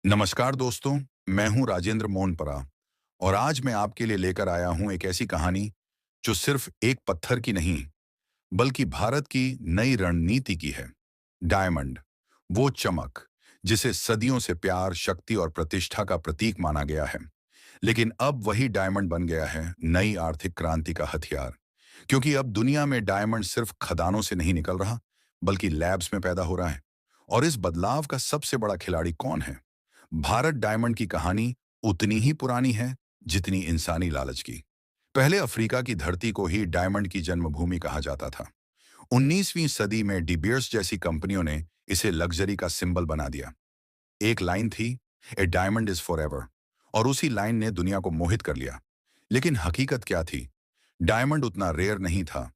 नमस्कार दोस्तों, मैं हूं राजेंद्र मोहनपरा और आज मैं आपके लिए लेकर आया हूं एक ऐसी कहानी जो सिर्फ एक पत्थर की नहीं बल्कि भारत की नई रणनीति की है। डायमंड, वो चमक जिसे सदियों से प्यार, शक्ति और प्रतिष्ठा का प्रतीक माना गया है। लेकिन अब वही डायमंड बन गया है नई आर्थिक क्रांति का हथियार, क्योंकि अब दुनिया में डायमंड सिर्फ खदानों से नहीं निकल रहा बल्कि लैब्स में पैदा हो रहा है। और इस बदलाव का सबसे बड़ा खिलाड़ी कौन है? भारत डायमंड की कहानी उतनी ही पुरानी है जितनी इंसानी लालच की। पहले अफ्रीका की धरती को ही डायमंड की जन्मभूमि कहा जाता था। 19वीं सदी में डिबियर्स जैसी कंपनियों ने इसे लग्जरी का सिंबल बना दिया। एक लाइन थी, ए डायमंड इज फॉरएवर, और उसी लाइन ने दुनिया को मोहित कर लिया। लेकिन हकीकत क्या थी? डायमंड उतना रेयर नहीं था,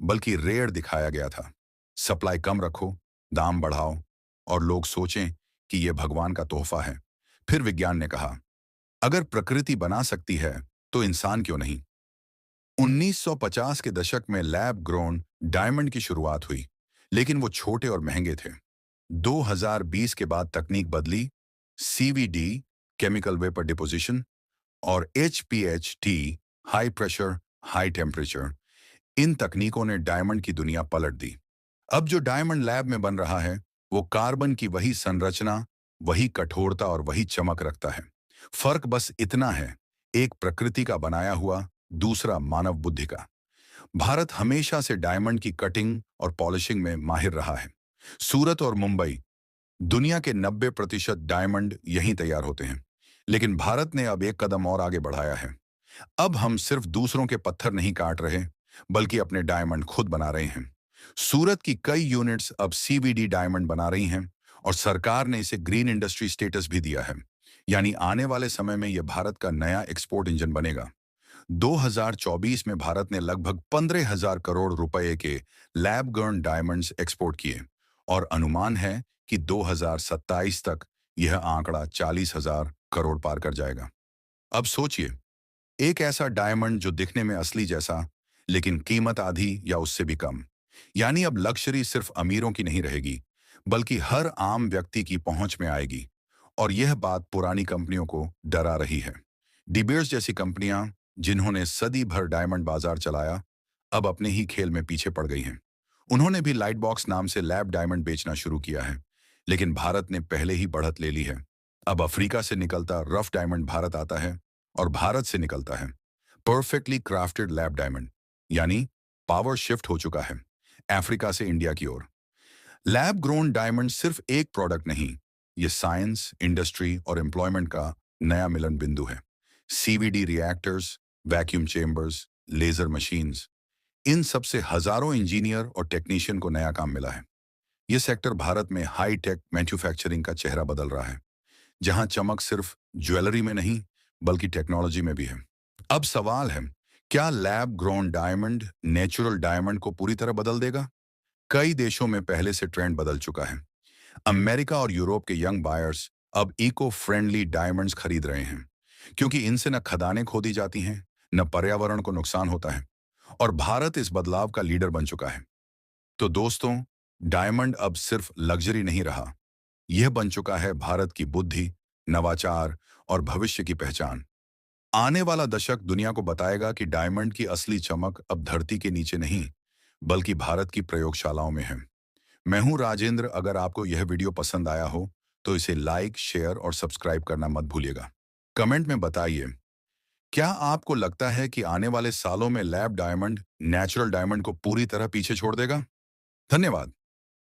बल्कि रेयर दिखाया गया था। सप्लाई कम रखो, दाम बढ़ाओ, और लोग सोचें कि यह भगवान का तोहफा है। फिर विज्ञान ने कहा, अगर प्रकृति बना सकती है तो इंसान क्यों नहीं? 1950 के दशक में लैब ग्रोन डायमंड की शुरुआत हुई, लेकिन वो छोटे और महंगे थे। 2020 के बाद तकनीक बदली। सीवीडी, केमिकल वेपर डिपोजिशन, और HPHT, high pressure high temperature, इन तकनीकों ने डायमंड की दुनिया पलट दी। अब जो डायमंड लैब में बन रहा है वो कार्बन की वही संरचना, वही कठोरता और वही चमक रखता है। फर्क बस इतना है, एक प्रकृति का बनाया हुआ, दूसरा मानव बुद्धि का। भारत हमेशा से डायमंड की कटिंग और पॉलिशिंग में माहिर रहा है। सूरत और मुंबई, दुनिया के 90% डायमंड यहीं तैयार होते हैं। लेकिन भारत ने अब एक कदम और आगे बढ़ाया है। अब हम सिर्फ दूसरों के पत्थर नहीं काट रहे, बल्कि अपने डायमंड खुद बना रहे हैं। सूरत की कई यूनिट्स अब सीवीडी डायमंड बना रही हैं, और सरकार ने इसे ग्रीन इंडस्ट्री स्टेटस भी दिया है। यानी आने वाले समय में यह भारत का नया एक्सपोर्ट इंजन बनेगा। 2024 में भारत ने लगभग 15,000 करोड़ रुपए के लैब ग्रोन डायमंड्स एक्सपोर्ट किए, और अनुमान है कि 2027 तक यह आंकड़ा 40,000 करोड़ पार कर जाएगा। अब सोचिए, एक ऐसा डायमंड जो दिखने में असली जैसा, लेकिन कीमत आधी या उससे भी कम। यानी अब लक्जरी सिर्फ अमीरों की नहीं रहेगी, बल्कि हर आम व्यक्ति की पहुंच में आएगी। और यह बात पुरानी कंपनियों को डरा रही है। डिबेयर्स जैसी कंपनियां, जिन्होंने सदी भर डायमंड बाजार चलाया, अब अपने ही खेल में पीछे पड़ गई हैं। उन्होंने भी लाइट बॉक्स नाम से लैब डायमंड बेचना शुरू किया है। लेकिन भारत ने पहले ही बढ़त ले ली है। अब अफ्रीका से निकलता रफ डायमंड भारत आता है, और भारत से निकलता है परफेक्टली क्राफ्टेड लैब डायमंड। यानी पावर शिफ्ट हो चुका है अफ्रीका से इंडिया की ओर। लैब ग्रोन डायमंड सिर्फ एक प्रोडक्ट नहीं, ये साइंस, इंडस्ट्री और एम्प्लॉयमेंट का नया मिलन बिंदु है। CVD reactors, vacuum chambers, laser machines, इन सब से हजारों इंजीनियर और टेक्नीशियन को नया काम मिला है। ये सेक्टर भारत में हाई टेक मैन्युफैक्चरिंग का चेहरा बदल रहा है, जहां चमक सिर्फ ज्वेलरी में नहीं बल्कि टेक्नोलॉजी में भी है। अब सवाल है, क्या lab grown diamond natural diamond को पूरी तरह बदल देगा? कई देशों में पहले से ट्रेंड बदल चुका है। अमेरिका और यूरोप के यंग बायर्स अब इको फ्रेंडली डायमंड्स खरीद रहे हैं, क्योंकि इनसे न खदानें खोदी जाती हैं, न पर्यावरण को नुकसान होता है। और भारत इस बदलाव का लीडर बन चुका है। तो दोस्तों, डायमंड अब सिर्फ लग्जरी नहीं रहा, यह बन चुका है भारत की बुद्धि, नवाचार और भविष्य की पहचान। आने वाला दशक दुनिया को बताएगा कि डायमंड की असली चमक अब धरती के नीचे नहीं, बल्कि भारत की प्रयोगशालाओं में है। मैं हूं राजेंद्र। अगर आपको यह वीडियो पसंद आया हो तो इसे लाइक, शेयर और सब्सक्राइब करना मत भूलिएगा। कमेंट में बताइए, क्या आपको लगता है कि आने वाले सालों में लैब डायमंड नेचुरल डायमंड को पूरी तरह पीछे छोड़ देगा? धन्यवाद।